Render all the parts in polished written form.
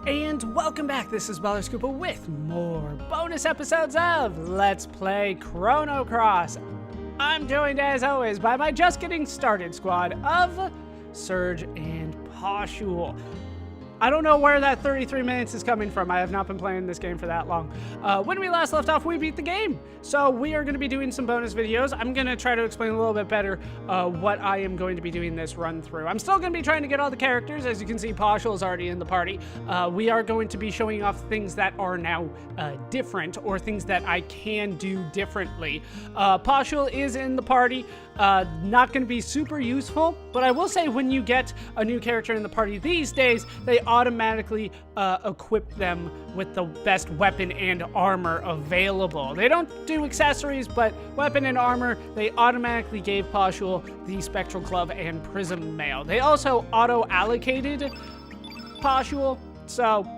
And welcome back, this is Ballerscoopa with more bonus episodes of Let's Play Chrono Cross. I'm joined as always by my just getting started squad of Surge and Pashul. I don't know where that 33 minutes is coming from. I have not been playing this game for that long. When we last left off, we beat the game. So we are going to be doing some bonus videos. I'm going to try to explain a little bit better what I am going to be doing this run through. I'm still going to be trying to get all the characters. As you can see, Pashul is already in the party. We are going to be showing off things that are now different, or things that I can do differently. Pashul is in the party. Not going to be super useful, but I will say when you get a new character in the party these days, they automatically equip them with the best weapon and armor available. They don't do accessories, but weapon and armor, they automatically gave Pashul the Spectral Glove and Prism Mail. They also auto-allocated Pashul, so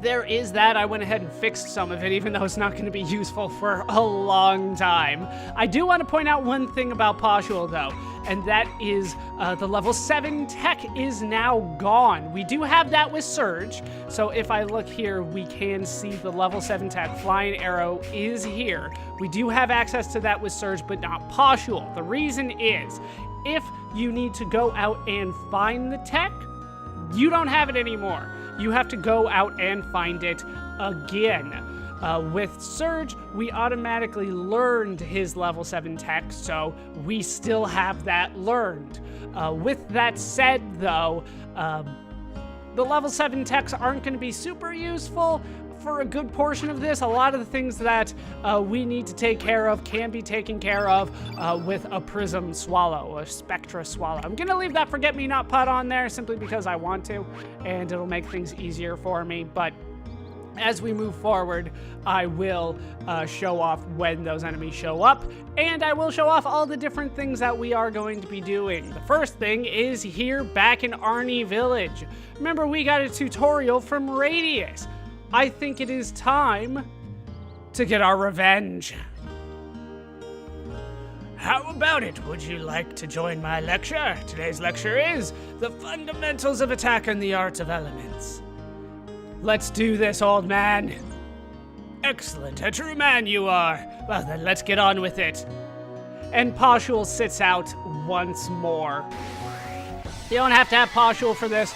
there is that. I went ahead and fixed some of it, even though it's not going to be useful for a long time. I do want to point out one thing about Pashul, though, and that is the level 7 tech is now gone. We do have that with Surge, so if I look here, we can see the level 7 tech. Flying Arrow is here. We do have access to that with Surge, but not Pashul. The reason is, if you need to go out and find the tech, you don't have it anymore. You have to go out and find it again. With Surge, we automatically learned his level 7 tech, so we still have that learned. With that said, though, the level 7 techs aren't going to be super useful for a good portion of this. A lot of the things that we need to take care of can be taken care of with a Prism Swallow, a Spectra Swallow. I'm going to leave that Forget-Me-Not Putt on there simply because I want to, and it'll make things easier for me, but as we move forward, I will show off when those enemies show up, and I will show off all the different things that we are going to be doing. The first thing is here back in Arnie Village. Remember, we got a tutorial from Radius. I think it is time to get our revenge. How about it? Would you like to join my lecture? Today's lecture is The Fundamentals of Attack and the Art of Elements. Let's do this, old man. Excellent, a true man you are. Well then, let's get on with it. And Pashul sits out once more. You don't have to have Pashul for this.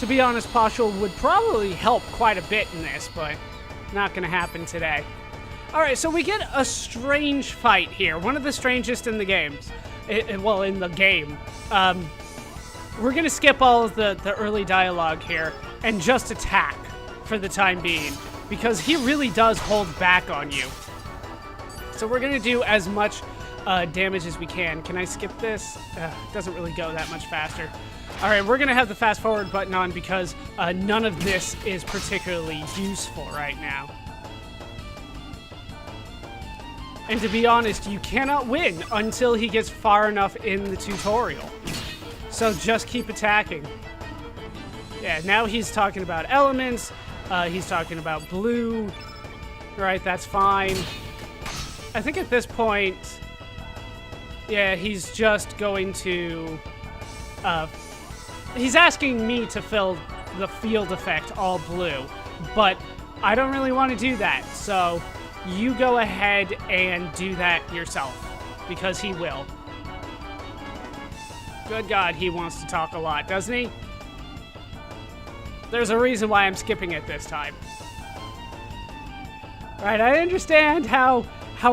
To be honest, Pashul would probably help quite a bit in this, but not gonna happen today. Alright, so we get a strange fight here. One of the strangest in the games. Well, in the game. We're gonna skip all of the early dialogue here and just attack for the time being, because he really does hold back on you. So we're gonna do as much damage as we can. Can I skip this? It doesn't really go that much faster. All right, we're gonna have the fast forward button on because none of this is particularly useful right now. And to be honest, you cannot win until he gets far enough in the tutorial. So just keep attacking. Yeah, now he's talking about elements. He's talking about blue. Right, that's fine. I think at this point, yeah, he's just going to... he's asking me to fill the field effect all blue, but I don't really want to do that, so you go ahead and do that yourself, because he will. Good God, he wants to talk a lot, doesn't he? There's a reason why I'm skipping it this time. Right, I understand how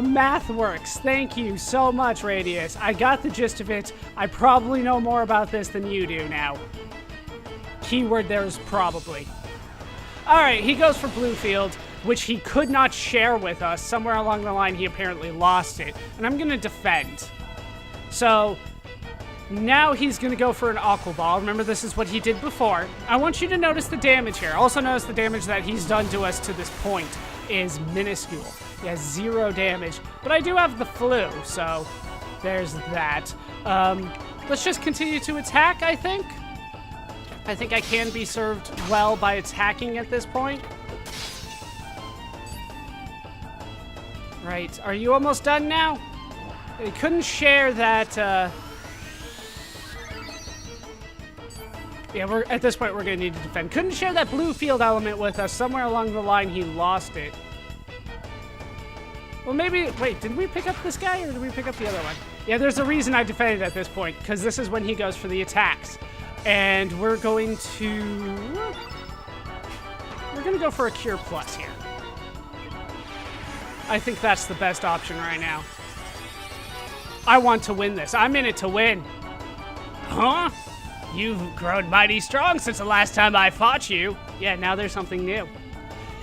math works. Thank you so much, Radius. I got the gist of it. I probably know more about this than you do now. Keyword there is probably. Alright, he goes for blue field, which he could not share with us. Somewhere along the line, he apparently lost it. And I'm going to defend. So now he's going to go for an Aqua Ball. Remember, this is what he did before. I want you to notice the damage here. Also notice the damage that he's done to us to this point is minuscule. He has 0 damage. But I do have the flu, so there's that. Let's just continue to attack, I think. I think I can be served well by attacking at this point. Right, are you almost done now? He couldn't share that, Yeah, at this point, we're going to need to defend. Couldn't share that blue field element with us. Somewhere along the line, he lost it. Well, maybe... Wait, did we pick up this guy, or did we pick up the other one? Yeah, there's a reason I defended at this point, because this is when he goes for the attacks. And we're going to... We're going to go for a Cure Plus here. I think that's the best option right now. I want to win this. I'm in it to win. Huh? You've grown mighty strong since the last time I fought you. Yeah, now there's something new.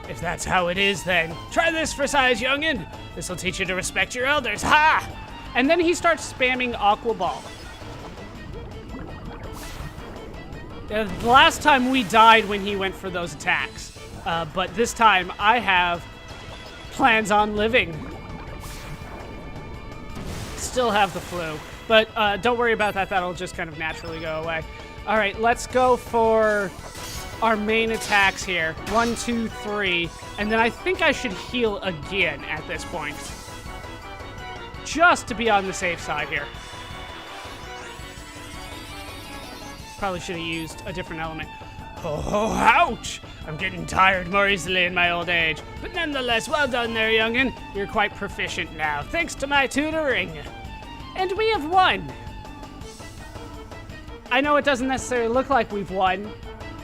If that's how it is, then try this for size, youngin'. This'll teach you to respect your elders. Ha! And then he starts spamming Aqua Ball. The last time we died when he went for those attacks. But this time I have plans on living. Still have the flu. But don't worry about that. That'll just kind of naturally go away. All right, let's go for our main attacks here. 1, 2, 3. And then I think I should heal again at this point. Just to be on the safe side here. Probably should have used a different element. Oh, ouch! I'm getting tired more easily in my old age. But nonetheless, well done there, youngin'. You're quite proficient now, thanks to my tutoring. And we have won. I know it doesn't necessarily look like we've won,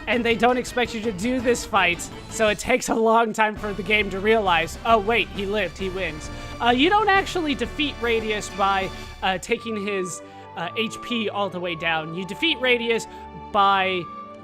and they don't expect you to do this fight, so it takes a long time for the game to realize, oh wait, he lived, he wins. You don't actually defeat Radius by taking his HP all the way down. You defeat Radius by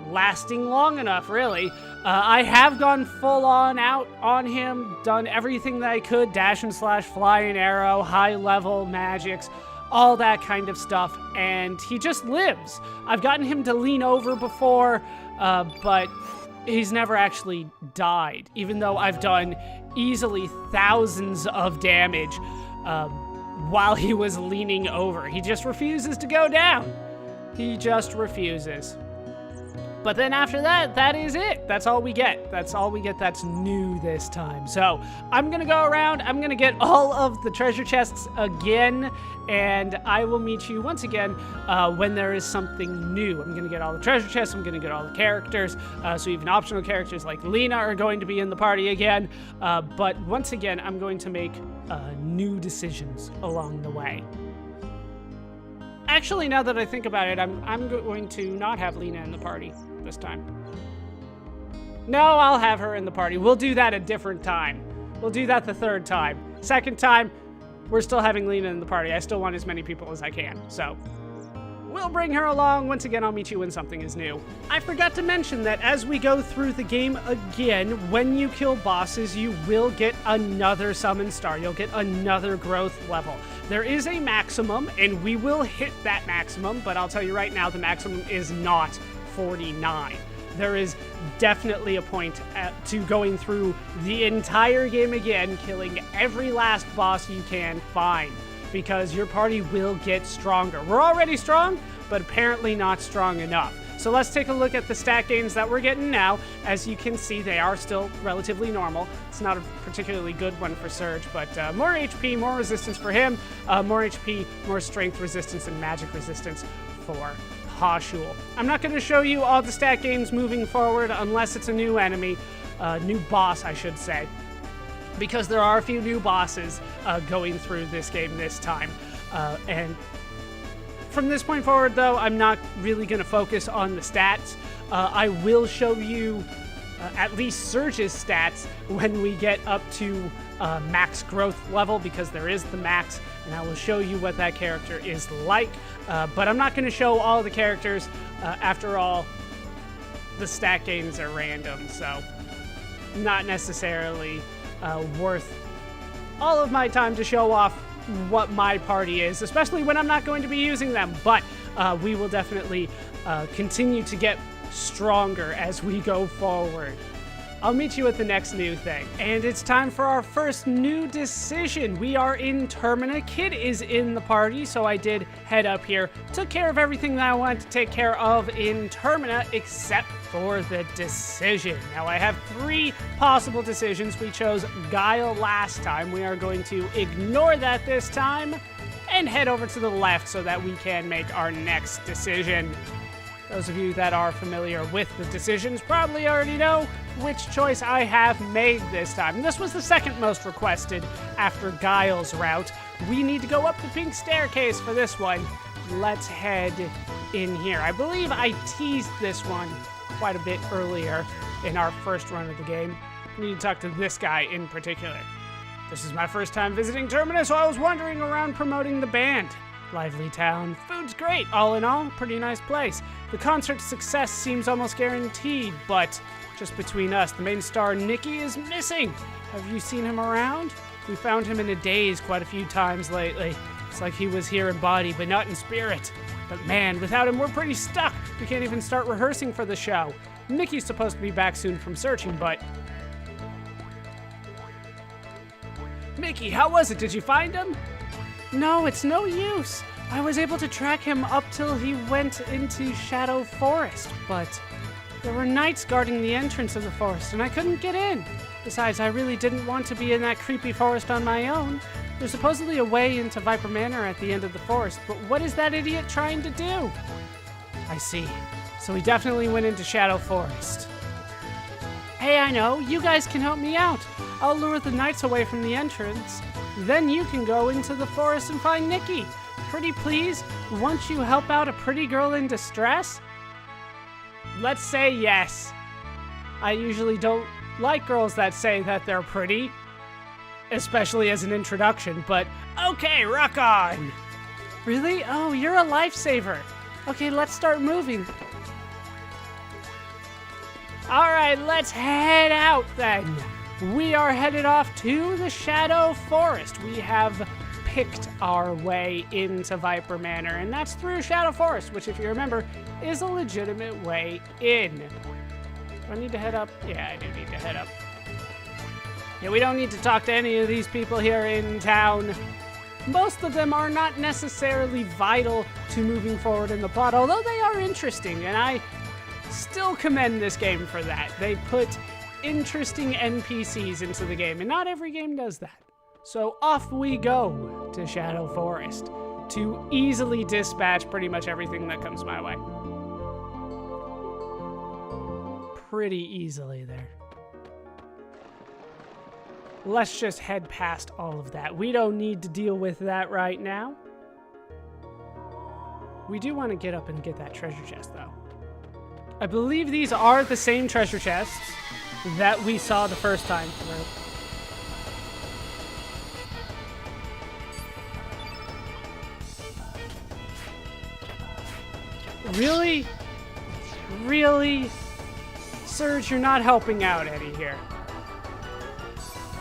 lasting long enough, really. I have gone full on out on him, done everything that I could, dash and slash, fly and arrow, high level magics, all that kind of stuff, and he just lives. I've gotten him to lean over before, but he's never actually died, even though I've done easily thousands of damage while he was leaning over. He just refuses to go down. He just refuses. But then after that, that is it. That's all we get. That's all we get that's new this time. So I'm going to go around. I'm going to get all of the treasure chests again. And I will meet you once again when there is something new. I'm going to get all the treasure chests. I'm going to get all the characters. So even optional characters like Lena are going to be in the party again. But once again, I'm going to make new decisions along the way. Actually, now that I think about it, I'm going to not have Lena in the party this time. No, I'll have her in the party. We'll do that a different time. We'll do that the third time. Second time, we're still having Lena in the party. I still want as many people as I can, so we'll bring her along. Once again, I'll meet you when something is new. I forgot to mention that as we go through the game again, when you kill bosses, you will get another summon star. You'll get another growth level. There is a maximum, and we will hit that maximum, but I'll tell you right now, the maximum is not 49. There is definitely a point to going through the entire game again, killing every last boss you can find, because your party will get stronger. We're already strong, but apparently not strong enough. So let's take a look at the stat gains that we're getting now. As you can see, they are still relatively normal. It's not a particularly good one for Surge, but more HP, more resistance for him, more HP, more strength resistance, and magic resistance for Hashul. I'm not going to show you all the stat gains moving forward unless it's a new enemy, new boss, I should say, because there are a few new bosses going through this game this time. And from this point forward, though, I'm not really going to focus on the stats. I will show you at least Surge's stats when we get up to max growth level, because there is the max, and I will show you what that character is like. But I'm not going to show all the characters. After all, the stat gains are random, so not necessarily worth all of my time to show off what my party is, especially when I'm not going to be using them. But we will definitely continue to get stronger as we go forward. I'll meet you at the next new thing. And it's time for our first new decision. We are in Termina. Kid is in the party, so I did head up here. Took care of everything that I wanted to take care of in Termina, except for the decision. Now, I have 3 possible decisions. We chose Guile last time. We are going to ignore that this time and head over to the left so that we can make our next decision. Those of you that are familiar with the decisions probably already know which choice I have made this time. This was the second most requested after Guile's route. We need to go up the pink staircase for this one. Let's head in here. I believe I teased this one quite a bit earlier in our first run of the game. We need to talk to this guy in particular. This is my first time visiting Termina, so I was wandering around promoting the band. Lively town, food's great, all in all, pretty nice place. The concert's success seems almost guaranteed, but just between us, the main star, Nikki, is missing. Have you seen him around? We found him in a daze quite a few times lately. It's like he was here in body, but not in spirit. But man, without him, we're pretty stuck. We can't even start rehearsing for the show. Nikki's supposed to be back soon from searching, but... Mickey, how was it? Did you find him? No, it's no use. I was able to track him up till he went into Shadow Forest, but there were knights guarding the entrance of the forest, and I couldn't get in. Besides, I really didn't want to be in that creepy forest on my own. There's supposedly a way into Viper Manor at the end of the forest, but what is that idiot trying to do? I see. So he definitely went into Shadow Forest. Hey, I know. You guys can help me out. I'll lure the knights away from the entrance. Then you can go into the forest and find Nikki. Pretty please, won't you help out a pretty girl in distress? Let's say yes. I usually don't like girls that say that they're pretty, especially as an introduction, but okay, rock on. Really? Oh, you're a lifesaver. Okay, let's start moving. All right, let's head out then. We are headed off to the Shadow Forest. We have picked our way into Viper Manor, and that's through Shadow Forest, which, if you remember, is a legitimate way in. Do I need to head up? Yeah, I do need to head up. Yeah, we don't need to talk to any of these people here in town. Most of them are not necessarily vital to moving forward in the plot, although they are interesting, and I still commend this game for that. They put interesting NPCs into the game, and not every game does that. So off we go to Shadow Forest to easily dispatch pretty much everything that comes my way. Pretty easily there. Let's just head past all of that. We don't need to deal with that right now. We do want to get up and get that treasure chest, though. I believe these are the same treasure chests that we saw the first time through. Really? Really? Surge, you're not helping out Eddie here.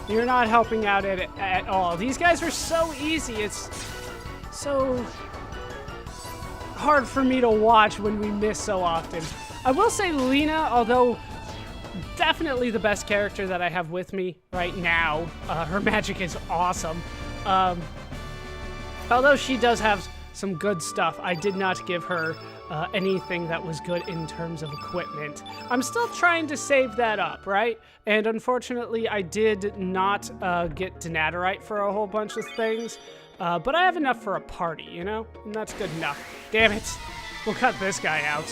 You're not helping out at all. These guys are so easy. It's so hard for me to watch when we miss so often. I will say Lena, although definitely the best character that I have with me right now. Her magic is awesome. Although she does have some good stuff, I did not give her anything that was good in terms of equipment. I'm still trying to save that up, right? And unfortunately, I did not get Denaturite for a whole bunch of things. But I have enough for a party, you know? And that's good enough. Damn it. We'll cut this guy out.